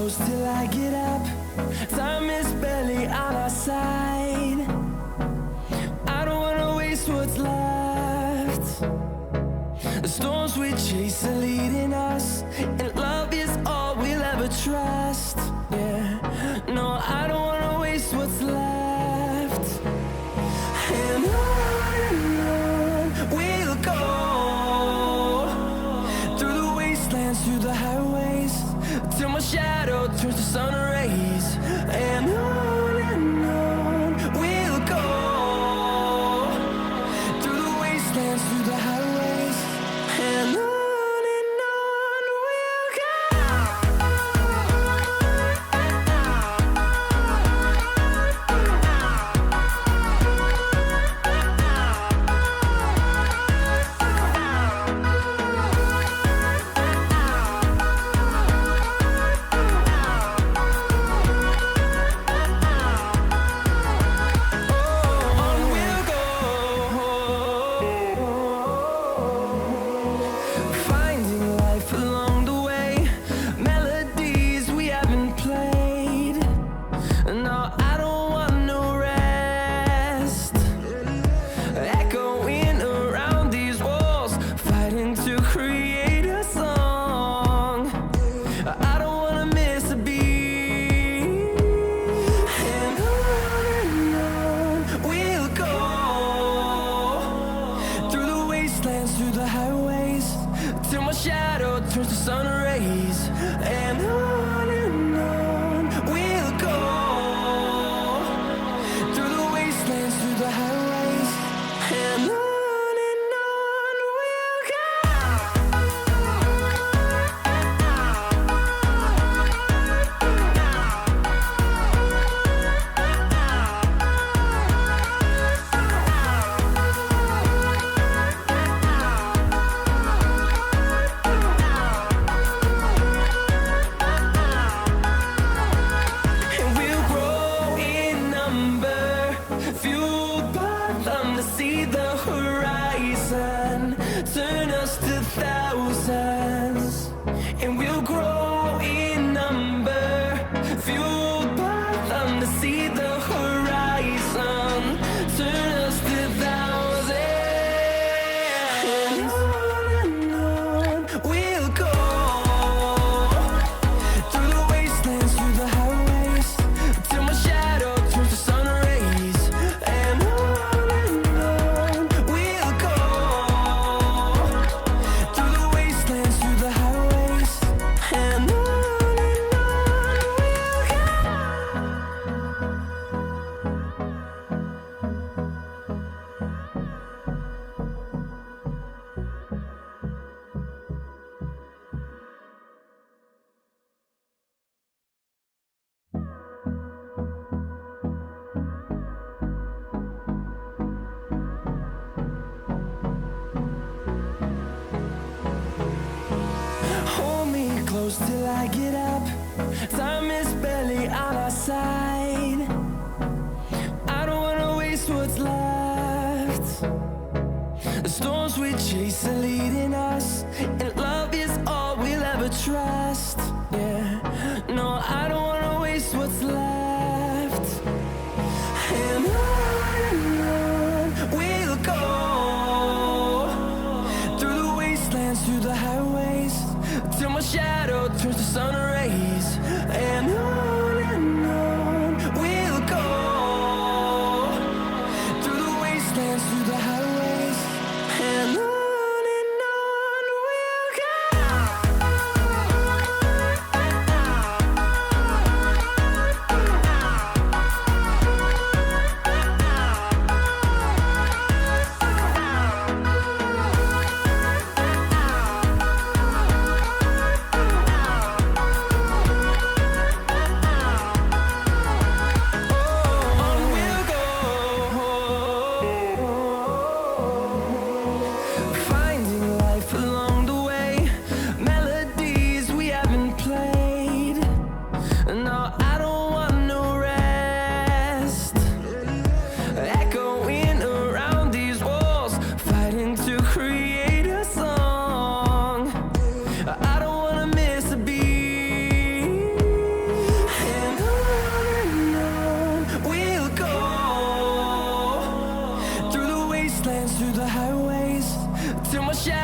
close till I get up. Time is barely on our side. I don't wanna waste what's left. The storms we chase are leading us, and love is all we'll ever trust. Yeah, no, I don't wanna waste what's left. And on we'll go, through the wastelands, through the highways, till my shadow turns to sun rays. And on we'll go, through the wastelands, through the highways, and on we'll go. Through the highways, till my shadow turns to sun rays. And on we'll go, through the wastelands, through the highways, and on we'll go. See the horizon, turn us to thousands, and we'll grow in number, fueled by them. To see the horizon, turn us to thousands, and on we'll go, through the wastelands, through the highways, till my shadow turns to sun rays. And close till I get up. Time is barely on our side. I don't wanna waste what's left. The storms we chase are leading us, and love is all we'll ever trust. Yeah, no, I don't wanna waste what's left. And on we'll go, through the wastelands, through the highways, till my shadow turns to sun rays. And on we'll go, through the wastelands, through the highways, and on we'll go. highway.